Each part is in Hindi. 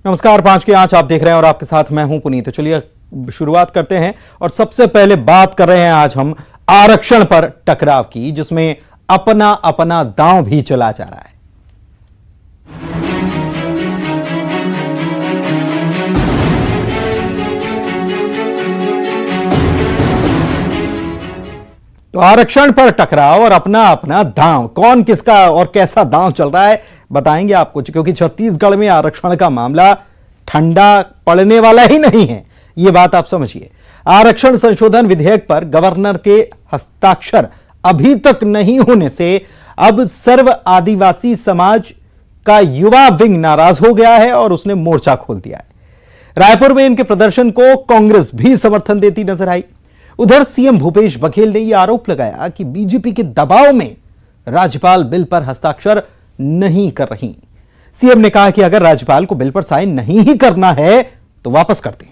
नमस्कार, 5 की आंच आप देख रहे हैं और आपके साथ मैं हूं पुनीत। तो चलिए शुरुआत करते हैं और सबसे पहले बात कर रहे हैं आज हम आरक्षण पर टकराव की, जिसमें अपना अपना दांव भी चला जा रहा है। तो आरक्षण पर टकराव और अपना अपना दांव, कौन किसका और कैसा दांव चल रहा है बताएंगे आपको, क्योंकि छत्तीसगढ़ में आरक्षण का मामला ठंडा पड़ने वाला ही नहीं है, यह बात आप समझिए। आरक्षण संशोधन विधेयक पर गवर्नर के हस्ताक्षर अभी तक नहीं होने से अब सर्व आदिवासी समाज का युवा विंग नाराज हो गया है और उसने मोर्चा खोल दिया है। रायपुर में इनके प्रदर्शन को कांग्रेस भी समर्थन देती नजर आई। उधर सीएम भूपेश बघेल ने यह आरोप लगाया कि बीजेपी के दबाव में राज्यपाल बिल पर हस्ताक्षर नहीं कर रही। सीएम ने कहा कि अगर राज्यपाल को बिल पर साइन नहीं ही करना है तो वापस कर दें।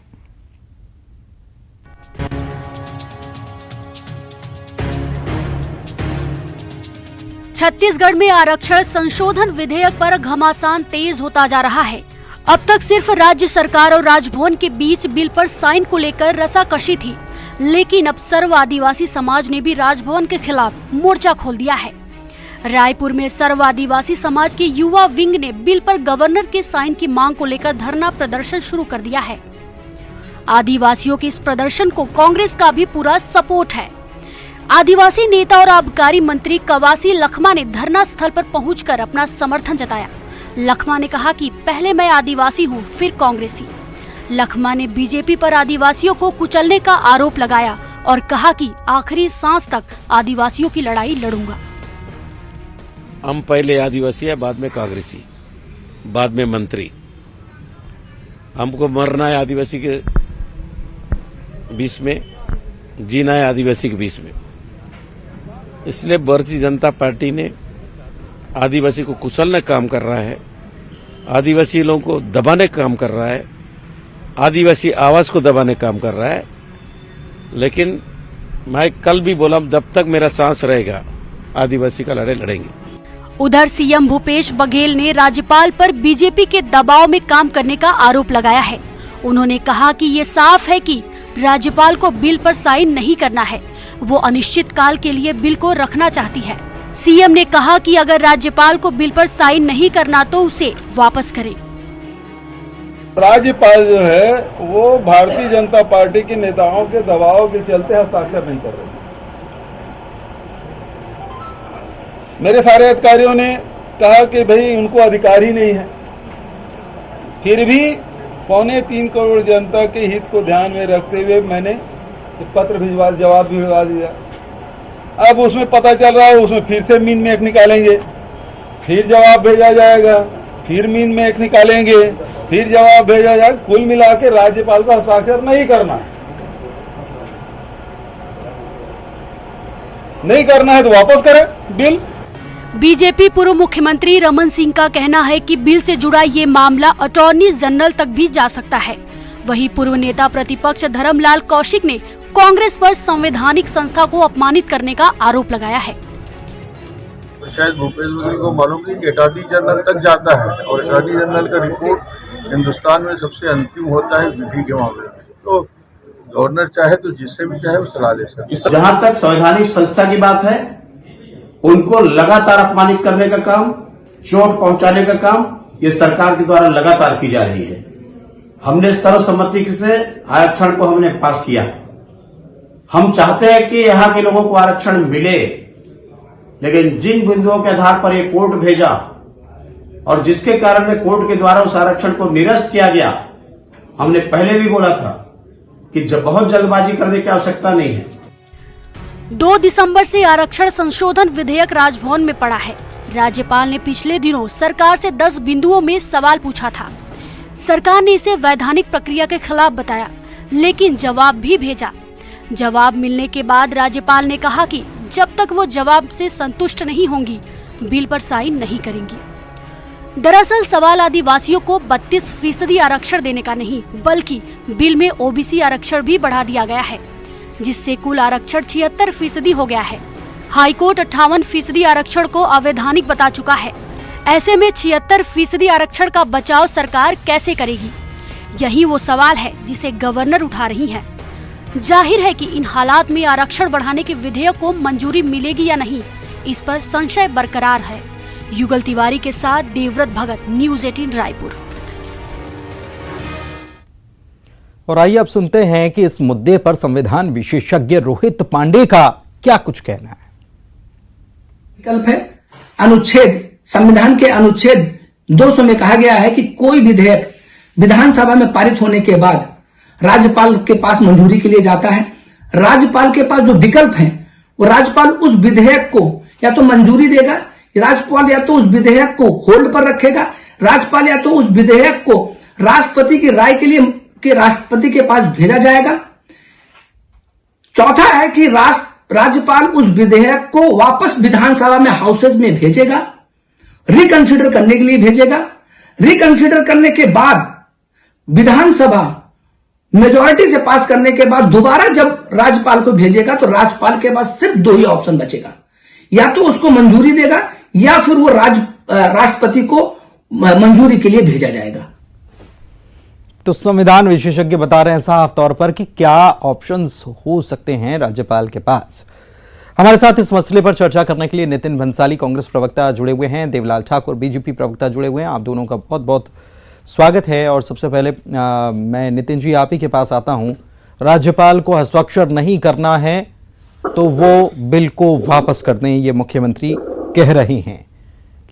छत्तीसगढ़ में आरक्षण संशोधन विधेयक पर घमासान तेज होता जा रहा है। अब तक सिर्फ राज्य सरकार और राजभवन के बीच बिल पर साइन को लेकर रसाकशी थी, लेकिन अब सर्व आदिवासी समाज ने भी राजभवन के खिलाफ मोर्चा खोल दिया है। रायपुर में सर्व आदिवासी समाज के युवा विंग ने बिल पर गवर्नर के साइन की मांग को लेकर धरना प्रदर्शन शुरू कर दिया है। आदिवासियों के इस प्रदर्शन को कांग्रेस का भी पूरा सपोर्ट है। आदिवासी नेता और आबकारी मंत्री कवासी लखमा ने धरना स्थल पर पहुंचकर अपना समर्थन जताया। लखमा ने कहा कि पहले मैं आदिवासी हूं, फिर कांग्रेसी। लखमा ने बीजेपी पर आदिवासियों को कुचलने का आरोप लगाया और कहा कि आखिरी सांस तक आदिवासियों की लड़ाई लड़ूंगा। हम पहले आदिवासी है, बाद में कांग्रेसी, बाद में मंत्री। हमको मरना है आदिवासी के बीच में, जीना है आदिवासी के बीच में। इसलिए भारतीय जनता पार्टी ने आदिवासी को कुचलने का काम कर रहा है, आदिवासी लोगों को दबाने का काम कर रहा है, आदिवासी आवाज को दबाने का काम कर रहा है। लेकिन मैं कल भी बोला, जब तक मेरा सांस रहेगा आदिवासी का लड़ाई लड़ेंगे। उधर सीएम भूपेश बघेल ने राज्यपाल पर बीजेपी के दबाव में काम करने का आरोप लगाया है। उन्होंने कहा कि ये साफ है कि राज्यपाल को बिल पर साइन नहीं करना है, वो अनिश्चित काल के लिए बिल को रखना चाहती है। सीएम ने कहा कि अगर राज्यपाल को बिल पर साइन नहीं करना तो उसे वापस करें। राज्यपाल जो है वो भारतीय जनता पार्टी के नेताओं के दबाव के चलते हस्ताक्षर नहीं कर रहे। मेरे सारे अधिकारियों ने कहा कि भाई उनको अधिकार ही नहीं है, फिर भी 2.25 करोड़ जनता के हित को ध्यान में रखते हुए मैंने पत्र भिजवा, जवाब भी भिजवा दिया। अब उसमें पता चल रहा है उसमें फिर से मीन में एक निकालेंगे, फिर जवाब भेजा जाएगा, फिर मीन में एक निकालेंगे, फिर जवाब भेजा जाएगा। कुल मिला के राज्यपाल को हस्ताक्षर नहीं करना है तो वापस करें बिल। बीजेपी पूर्व मुख्यमंत्री रमन सिंह का कहना है कि बिल से जुड़ा ये मामला अटॉर्नी जनरल तक भी जा सकता है। वहीं पूर्व नेता प्रतिपक्ष धर्मलाल कौशिक ने कांग्रेस पर संवैधानिक संस्था को अपमानित करने का आरोप लगाया है। शायद भूपेश बघेल को मालूम नहीं कि अटॉर्नी जनरल तक जाता है और अटॉर्नी जनरल का रिपोर्ट हिंदुस्तान में सबसे अंतिम होता है विधि के मामले में। तो गवर्नर चाहे तो जिससे भी चाहे वो सलाह ले सकते। जहां तक संवैधानिक संस्था की बात है, उनको लगातार अपमानित करने का काम, चोट पहुंचाने का काम ये सरकार के द्वारा लगातार की जा रही है। हमने सर्वसम्मति से आरक्षण को हमने पास किया। हम चाहते हैं कि यहां के लोगों को आरक्षण मिले, लेकिन जिन बिंदुओं के आधार पर ये कोर्ट भेजा और जिसके कारण में कोर्ट के द्वारा उस आरक्षण को निरस्त किया गया, हमने पहले भी बोला था कि जब बहुत जल्दबाजी करने की आवश्यकता नहीं है। 2 दिसंबर से आरक्षण संशोधन विधेयक राजभवन में पड़ा है। राज्यपाल ने पिछले दिनों सरकार से 10 बिंदुओं में सवाल पूछा था। सरकार ने इसे वैधानिक प्रक्रिया के खिलाफ बताया, लेकिन जवाब भी भेजा। जवाब मिलने के बाद राज्यपाल ने कहा कि जब तक वो जवाब से संतुष्ट नहीं होंगी, बिल पर साइन नहीं करेंगी। दरअसल सवाल आदिवासियों को 32% आरक्षण देने का नहीं, बल्कि बिल में ओबीसी आरक्षण भी बढ़ा दिया गया है, जिससे कुल आरक्षण 76% हो गया है। हाईकोर्ट 58% आरक्षण को अवैधानिक बता चुका है। ऐसे में 76% आरक्षण का बचाव सरकार कैसे करेगी? यही वो सवाल है जिसे गवर्नर उठा रही हैं। जाहिर है कि इन हालात में आरक्षण बढ़ाने के विधेयक को मंजूरी मिलेगी या नहीं, इस पर संशय बरकरार है। युगल तिवारी के साथ देवव्रत भगत, न्यूज़ 18 रायपुर। और आइए अब सुनते हैं कि इस मुद्दे पर संविधान विशेषज्ञ रोहित पांडे का क्या कुछ कहना है। विकल्प है अनुच्छेद, संविधान के अनुच्छेद 200 में कहा गया है कि कोई विधेयक विधानसभा में पारित होने के बाद राज्यपाल के पास मंजूरी के लिए जाता है। राज्यपाल के पास जो विकल्प है, वो राज्यपाल उस विधेयक को या तो मंजूरी देगा, राज्यपाल या तो उस विधेयक को होल्ड पर रखेगा, राज्यपाल या तो उस विधेयक को राष्ट्रपति की राय के लिए राष्ट्रपति के पास भेजा जाएगा। चौथा है कि राज्यपाल उस विधेयक को वापस विधानसभा में हाउसेज में भेजेगा, रिकंसिडर करने के लिए भेजेगा। रिकंसिडर करने के बाद विधानसभा मेजॉरिटी से पास करने के बाद दोबारा जब राज्यपाल को भेजेगा तो राज्यपाल के पास सिर्फ 2 ही ऑप्शन बचेगा, या तो उसको मंजूरी देगा या फिर वो राष्ट्रपति को मंजूरी के लिए भेजा जाएगा। तो संविधान विशेषज्ञ बता रहे हैं साफ तौर पर कि क्या ऑप्शंस हो सकते हैं राज्यपाल के पास। हमारे साथ इस मसले पर चर्चा करने के लिए नितिन भंसाली, कांग्रेस प्रवक्ता, जुड़े हुए हैं, देवलाल ठाकुर, बीजेपी प्रवक्ता, जुड़े हुए हैं। आप दोनों का बहुत बहुत स्वागत है। और सबसे पहले मैं नितिन जी आप ही के पास आता हूं। राज्यपाल को हस्ताक्षर नहीं करना है तो वो बिल को वापस कर दें, ये मुख्यमंत्री कह रही हैं,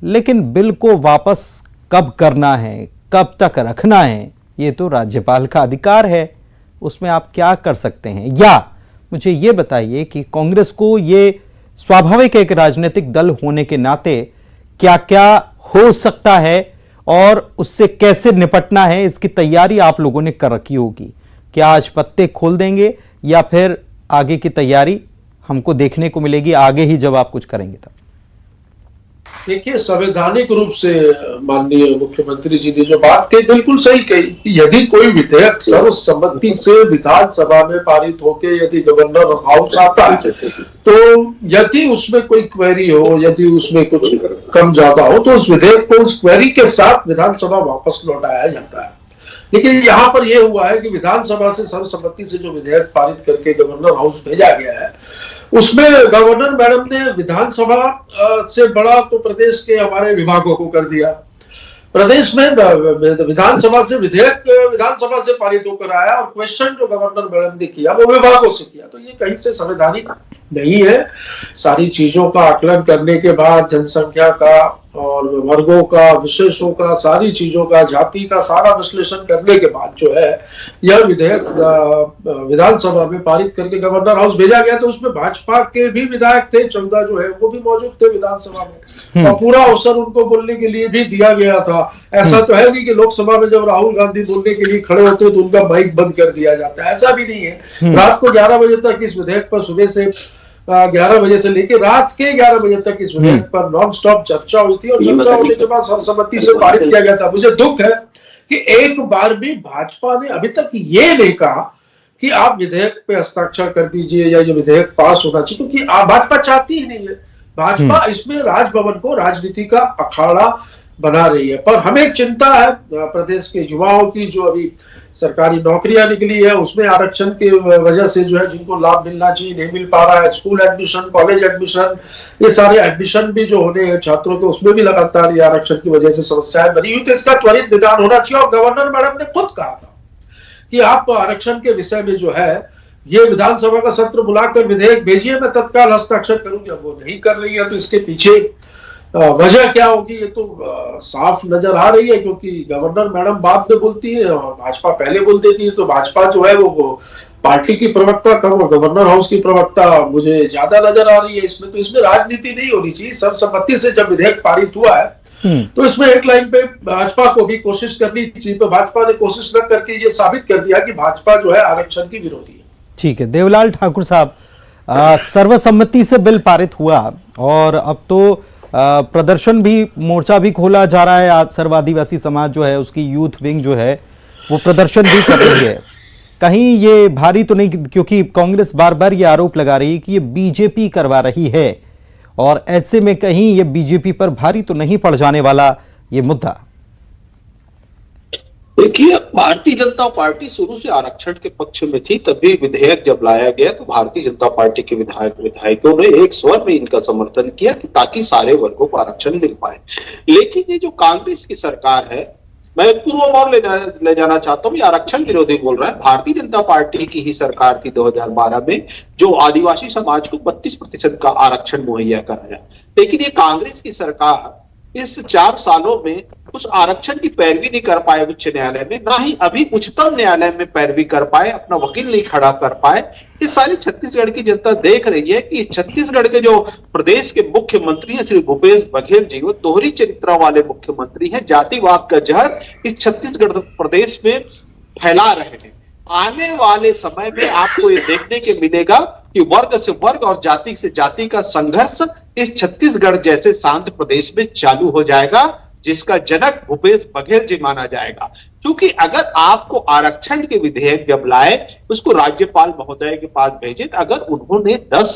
लेकिन बिल को वापस कब करना है, कब तक रखना है, ये तो राज्यपाल का अधिकार है, उसमें आप क्या कर सकते हैं? या मुझे ये बताइए कि कांग्रेस को ये स्वाभाविक एक राजनीतिक दल होने के नाते क्या क्या हो सकता है और उससे कैसे निपटना है, इसकी तैयारी आप लोगों ने कर रखी होगी। क्या आज पत्ते खोल देंगे या फिर आगे की तैयारी हमको देखने को मिलेगी आगे ही जब आप कुछ करेंगे तब? देखिए, संवैधानिक रूप से माननीय मुख्यमंत्री जी ने जो बात कही बिल्कुल सही कही कि यदि कोई विधेयक सर्वसम्मति से विधानसभा में पारित होके यदि गवर्नर हाउस आता है तो यदि उसमें कोई क्वेरी हो, यदि उसमें कुछ कम ज्यादा हो तो उस विधेयक को उस क्वेरी के साथ विधानसभा वापस लौटाया जाता है। लेकिन यहाँ पर यह हुआ है कि विधानसभा से सर्वसम्मति से जो विधेयक पारित करके गवर्नर हाउस भेजा गया है उसमें गवर्नर मैडम ने विधानसभा से बड़ा तो प्रदेश के हमारे विभागों को कर दिया। प्रदेश में विधानसभा से विधेयक विधानसभा से पारित होकर आया और क्वेश्चन जो गवर्नर मैडम ने किया वो विभागों से किया, तो ये कहीं से संवैधानिक नहीं है। सारी चीजों का आकलन करने के बाद, जनसंख्या का और वर्गों का, विशेषों का, सारी चीजों का, जाति का सारा विश्लेषण करने के बाद जो है यह विधेयक विधानसभा में पारित करके गवर्नर हाउस भेजा गया। तो उसमें भाजपा के भी विधायक थे, 14 जो है वो भी मौजूद थे विधानसभा में और पूरा अवसर उनको बोलने के लिए भी दिया गया था। ऐसा तो है नहीं कि लोकसभा में जब राहुल गांधी बोलने के लिए खड़े होते तो उनका माइक बंद कर दिया जाता है, ऐसा भी नहीं है। रात को 11 बजे तक इस विधेयक पर, सुबह से 11 बजे से लेकर रात के 11 बजे तक इस विधेयक पर नॉन स्टॉप चर्चा हुई थी और चर्चा होने के बाद सर्वसम्मति से पारित किया गया था। मुझे दुख है कि एक बार भी भाजपा ने अभी तक ये नहीं कहा कि आप विधेयक पे हस्ताक्षर कर दीजिए या ये विधेयक पास होना चाहिए, क्योंकि भाजपा चाहती ही नहीं है। भाजपा इसमें राजभवन को राजनीति का अखाड़ा बना रही है। पर हमें चिंता है प्रदेश के युवाओं की, जो अभी सरकारी नौकरियां निकली है उसमें आरक्षण की वजह से जो है जिनको लाभ मिलना चाहिए नहीं मिल पा रहा है। स्कूल एडमिशन, कॉलेज एडमिशन, ये सारे एडमिशन भी जो होने हैं छात्रों के, उसमें भी लगातार ये आरक्षण की वजह से समस्याएं बनी हुई। तो इसका त्वरित निदान होना चाहिए। और गवर्नर मैडम ने खुद कहा था कि आप आरक्षण के विषय में जो है ये विधानसभा का सत्र बुलाकर विधेयक भेजिए, मैं तत्काल हस्ताक्षर करूंगी। अब वो नहीं कर रही है तो इसके पीछे वजह क्या होगी ये तो साफ नजर आ रही है, क्योंकि गवर्नर मैडम बाद में बोलती है और भाजपा पहले बोल देती है। तो भाजपा जो है वो पार्टी की प्रवक्ता कम और गवर्नर हाउस की प्रवक्ता मुझे ज्यादा नजर आ रही है इसमें। तो इसमें राजनीति नहीं होनी चाहिए। सर्वसम्मति से जब विधेयक पारित हुआ है तो इसमें एक लाइन पे भाजपा को भी कोशिश करनी चाहिए। तो भाजपा ने कोशिश न करके ये साबित कर दिया कि भाजपा जो है आरक्षण की विरोधी है। ठीक है, देवलाल ठाकुर साहब, सर्वसम्मति से बिल पारित हुआ और अब तो प्रदर्शन भी, मोर्चा भी खोला जा रहा है। आज सर्व आदिवासी समाज जो है उसकी यूथ विंग जो है वो प्रदर्शन भी कर रही है। कहीं ये भारी तो नहीं, क्योंकि कांग्रेस बार बार ये आरोप लगा रही है कि ये बीजेपी करवा रही है और ऐसे में कहीं ये बीजेपी पर भारी तो नहीं पड़ जाने वाला ये मुद्दा? देखिए, भारतीय जनता पार्टी शुरू से आरक्षण के पक्ष में थी। तभी विधेयक जब लाया गया तो भारतीय जनता पार्टी के विधायकों ने एक स्वर में इनका समर्थन किया कि ताकि सारे वर्गों को आरक्षण मिल पाए। लेकिन ये जो कांग्रेस की सरकार है, मैं पूर्व और ले जाना चाहता हूं, ये आरक्षण विरोधी बोल रहा है। भारतीय जनता पार्टी की ही सरकार थी 2012 में जो आदिवासी समाज को 32% का आरक्षण मुहैया कराया। लेकिन ये कांग्रेस की सरकार इस 4 सालों में उस आरक्षण की पैरवी नहीं कर पाए उच्च न्यायालय में, ना ही अभी उच्चतम न्यायालय में पैरवी कर पाए, अपना वकील नहीं खड़ा कर पाए। ये सारी छत्तीसगढ़ की जनता देख रही है कि छत्तीसगढ़ के जो प्रदेश के मुख्यमंत्री हैं श्री भूपेश बघेल जी, वो दोहरी चरित्र वाले मुख्यमंत्री हैं। जातिवाद का जहर इस छत्तीसगढ़ प्रदेश में फैला रहे हैं। आने वाले समय में आपको ये देखने के मिलेगा कि वर्ग से वर्ग और जाति से जाति का संघर्ष इस छत्तीसगढ़ जैसे शांत प्रदेश में चालू हो जाएगा, जिसका जनक भूपेश बघेल जी माना जाएगा। क्योंकि अगर आपको आरक्षण के विधेयक जब लाए, उसको राज्यपाल महोदय के पास भेजे, अगर उन्होंने 10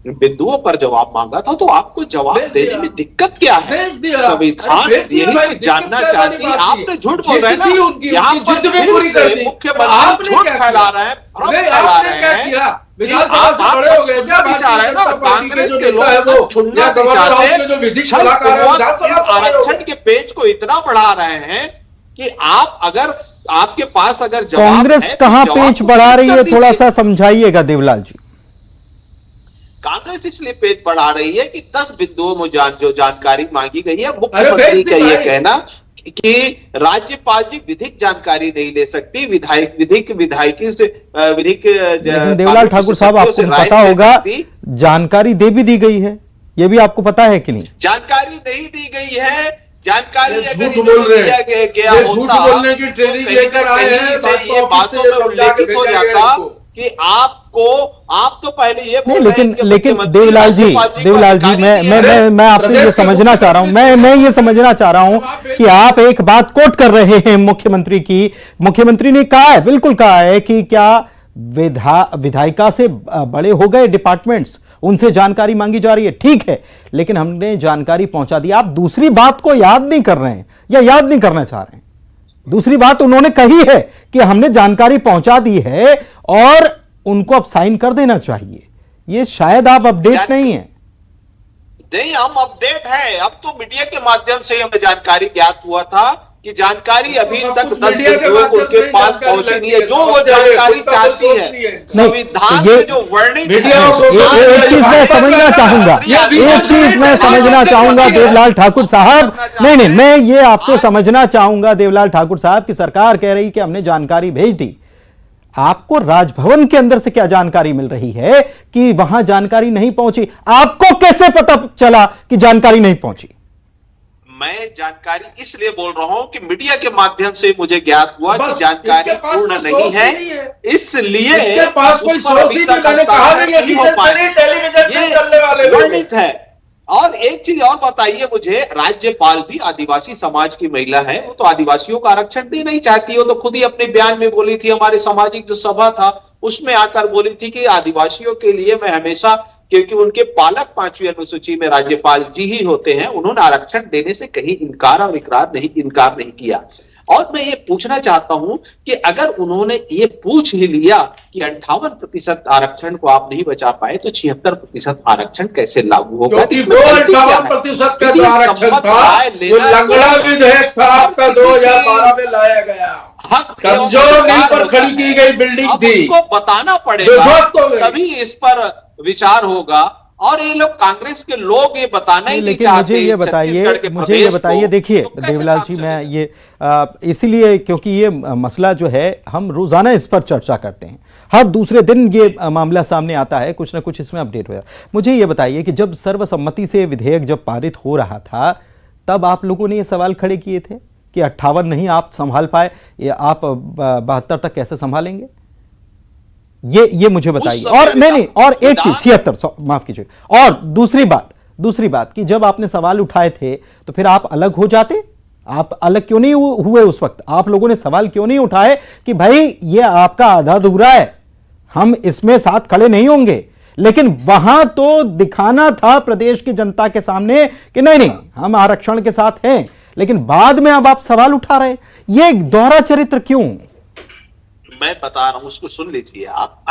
बिंदुओं पर जवाब मांगा था तो आपको जवाब देने में दिक्कत क्या है? संविधान यही जानना चाहती है। आपने झूठ बोल रहे हैं ना, यहाँ पर मुख्यमंत्री झूठ फैला रहे हैं, भ्रम फैला रहे हैं। कांग्रेस के लोग छुड़ना आरक्षण के पेज को इतना बढ़ा रहे हैं कि आप अगर आपके पास अगर कांग्रेस कहां पेच बढ़ा रही है, थोड़ा सा समझाइएगा देवलाल जी। कांग्रेस इसलिए पेच बढ़ा रही है कि 10 बिंदुओं में जो जानकारी मांगी गई है, मुख्यमंत्री का ये कहना कि राज्यपाल जी विधिक जानकारी नहीं ले सकती, विधिक लेकिन देवलाल ठाकुर साहब, आपको पता होगा जानकारी दे भी दी गई है, ये भी आपको पता है कि नहीं? जानकारी नहीं दी गई है। जानकारी अगर झूठ बोल रहे हैं, गया झूठ बोलने की ट्रेनिंग लेकर आए हैं, ये बातों में उल्लेखित हो जाता कि आप तो पहले ये नहीं, लेकिन देवलाल जी मैं आपसे ये समझना चाह रहा हूं, मैं ये समझना चाह रहा हूं कि आप एक बात कोट कर रहे हैं मुख्यमंत्री की। मुख्यमंत्री ने कहा है, बिल्कुल कहा है कि क्या विधायिका से बड़े हो गए डिपार्टमेंट्स, उनसे जानकारी मांगी जा रही है, ठीक है, लेकिन हमने जानकारी पहुंचा दी। आप दूसरी बात को याद नहीं कर रहे हैं या याद नहीं करना चाह रहे हैं। दूसरी बात उन्होंने कही है कि हमने जानकारी पहुंचा दी है और उनको अब साइन कर देना चाहिए। ये शायद आप अपडेट नहीं है। नहीं, हम अपडेट है। अब तो मीडिया के माध्यम से हमें जानकारी ज्ञात हुआ था कि जानकारी अभी तक 10 बिंदुओं को उनके पास पहुंची नहीं है, जो वो जानकारी चाहती है। संविधान में जो वर्णित एक चीज मैं समझना चाहूंगा देवलाल ठाकुर साहब, नहीं, मैं ये आपसे समझना चाहूंगा देवलाल ठाकुर साहब की सरकार कह रही कि हमने जानकारी भेज दी। आपको राजभवन के अंदर से क्या जानकारी मिल रही है कि वहां जानकारी नहीं पहुंची? आपको कैसे पता चला कि जानकारी नहीं पहुंची? मैं जानकारी इसलिए बोल रहा हूं कि मीडिया के माध्यम से मुझे ज्ञात हुआ कि जानकारी पूर्ण नहीं है, इसलिए इनके पास कोई सोर्स ही नहीं। मैंने कहा नहीं है, टेलीविजन से चलने वाले वर्णित है। और एक चीज और बताइए मुझे, राज्यपाल भी आदिवासी समाज की महिला है, वो तो आदिवासियों का आरक्षण देना नहीं चाहती। वो तो खुद ही अपने बयान में बोली थी, हमारे सामाजिक जो सभा था उसमें आकर बोली थी कि आदिवासियों के लिए मैं हमेशा, क्योंकि उनके पालक 5वीं अनुसूची में राज्यपाल जी ही होते हैं, उन्होंने आरक्षण देने से कहीं इनकार नहीं किया। और मैं ये पूछना चाहता हूं कि अगर उन्होंने ये पूछ ही लिया कि 58% आरक्षण को आप नहीं बचा पाए, तो 76% आरक्षण कैसे लागू होगा? क्योंकि 58% का जो आरक्षण था वो लंगड़ा विधेयक था, आपका 2012 में लाया गया। कमजोर नींव पर खड़ी की गई बिल्डिंग थी, उसको बताना पड़ेगा, तभी इस पर विचार होगा। और ये लोग कांग्रेस के लोग ये बताना ही नहीं चाहते। मुझे ये बताइए देखिए देवलाल जी, मैं ये इसीलिए क्योंकि ये मसला जो है हम रोजाना इस पर चर्चा करते हैं, हर दूसरे दिन ये मामला सामने आता है, कुछ ना कुछ इसमें अपडेट हो जाता है। मुझे ये बताइए कि जब सर्वसम्मति से विधेयक जब पारित हो रहा था, तब आप लोगों ने ये सवाल खड़े किए थे कि 58 नहीं आप संभाल पाए, आप 72 तक कैसे संभालेंगे? ये मुझे बताइए। और नहीं, और एक चीज 76, माफ कीजिए। और दूसरी बात कि जब आपने सवाल उठाए थे तो फिर आप अलग हो जाते, आप अलग क्यों नहीं हुए उस वक्त? आप लोगों ने सवाल क्यों नहीं उठाए कि भाई ये आपका आधा अधूरा है, हम इसमें साथ खड़े नहीं होंगे? लेकिन वहां तो दिखाना था प्रदेश की जनता के सामने कि नहीं नहीं हम आरक्षण के साथ हैं, लेकिन बाद में अब आप सवाल उठा रहे, ये दोहरा चरित्र क्यों? मैं बता रहा हूं, उसको सुन लीजिए आप।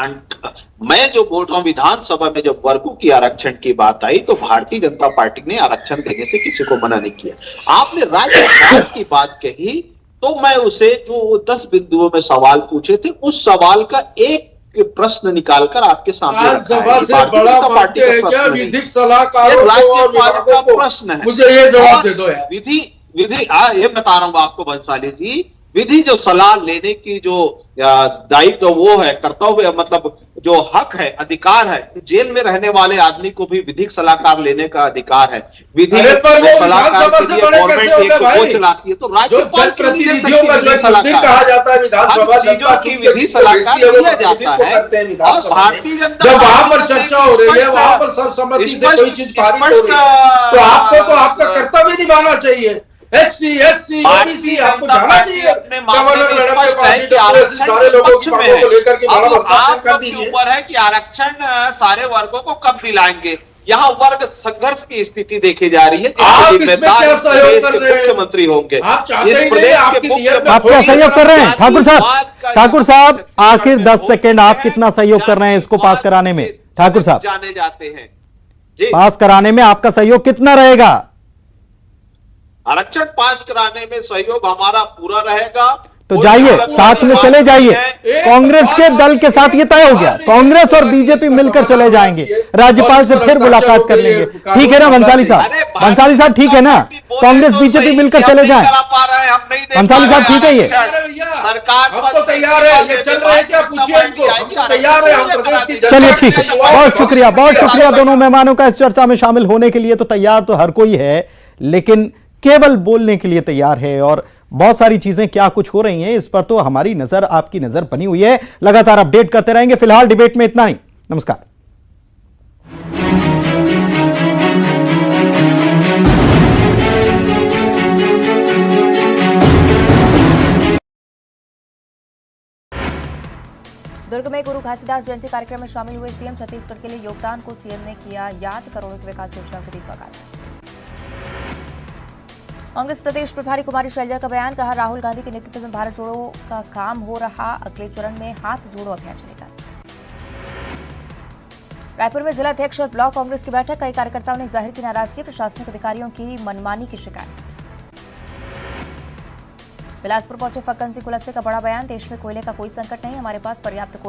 मैं जो बोल रहा हूं, विधानसभा में जब वर्गों की आरक्षण की बात आई तो भारतीय जनता पार्टी ने आरक्षण देने से किसी को मना नहीं किया। आपने राज्यपाल की बात कही तो मैं उसे जो 10 बिंदुओं में सवाल पूछे थे उस सवाल का एक प्रश्न निकालकर आपके सामने राज्यसभा से बड़ा मानते हैं क्या विधिक सलाहकारों राज्यपाल का प्रश्न है? मुझे ये जवाब दे दो यार। विधि ये बता रहा हूं आपको बंसाली जी, विधि जो सलाह लेने की जो दायित्व वो है, कर्तव्य मतलब जो हक है, अधिकार है, जेल में रहने वाले आदमी को भी विधिक सलाहकार लेने का अधिकार है। विधि सलाहकार के लिए गवर्नमेंट एक वो चलाती है, तो राज्यपाल कहा जाता है विधानसभा चीजों की विधि सलाहकार दिया जाता है। और भारतीय जनता जब वहां पर चर्चा हो रही है, वहां पर सर्वसम्मति से कोई चीज पारित हो रही है, तो आपको तो आपका कर्तव्य निभाना चाहिए। SC, SC, OBC आपको जाना चाहिए। गवर्नर मैडम के पास सारे लोगों की मांगों को लेकर के बड़ा हस्ताक्षर कर दीजिए। ऊपर है कि आरक्षण सारे वर्गों को कब दिलाएंगे। यहाँ वर्ग संघर्ष की स्थिति देखी जा रही है। आप इसमें क्या सहयोग कर रहे हैं? मुख्यमंत्री होंगे, आप चाहते इस हैं प्रदेश आपकी के नियत में आप क्या सहयोग कर रहे हैं ठाकुर साहब? ठाकुर साहब आखिर 10 सेकंड, आप कितना सहयोग कर रहे हैं इसको पास कराने में? ठाकुर साहब जाने जाते हैं जी, पास कराने में आपका सहयोग कितना रहेगा? आरक्षण पास कराने में सहयोग हमारा पूरा रहेगा। तो जाइए, साथ में चले जाइए। कांग्रेस के दल के साथ ये तय हो गया, कांग्रेस और बीजेपी मिलकर चले जाएंगे, राज्यपाल से फिर मुलाकात कर लेंगे। ठीक है ना भंसाली साहब? भंसाली साहब ठीक है ना? कांग्रेस बीजेपी मिलकर चले जाएं। भंसाली साहब ठीक है? ये सरकार तो तैयार है, ये चल रहा है क्या? पूछिए इनको, तैयार है हम प्रदेश की जनता। चलिए ठीक है, बहुत शुक्रिया दोनों मेहमानों का इस चर्चा में शामिल होने के लिए। तो तैयार तो हर कोई है, लेकिन केवल बोलने के लिए तैयार है, और बहुत सारी चीजें क्या कुछ हो रही हैं इस पर तो हमारी नजर, आपकी नजर बनी हुई है। लगातार अपडेट करते रहेंगे। फिलहाल डिबेट में इतना ही। नमस्कार। दुर्ग में गुरु घासीदास जयंती कार्यक्रम में शामिल हुए सीएम। छत्तीसगढ़ के लिए योगदान को सीएम ने किया याद, करोड़ों की विकास योजना को दी सौगात। कांग्रेस प्रदेश प्रभारी कुमारी शैलजा का बयान, कहा राहुल गांधी के नेतृत्व में भारत जोड़ो का काम हो रहा, अगले चरण में हाथ जोड़ो अभियान चलेगा। रायपुर में जिला अध्यक्ष और ब्लॉक कांग्रेस की बैठक, कई कार्यकर्ताओं ने जाहिर की नाराजगी, प्रशासनिक अधिकारियों की मनमानी की शिकायत। बिलासपुर पहुंचे फक्कन सिंह कुलस्ते का बड़ा बयान, देश में कोयले का कोई संकट नहीं, हमारे पास पर्याप्त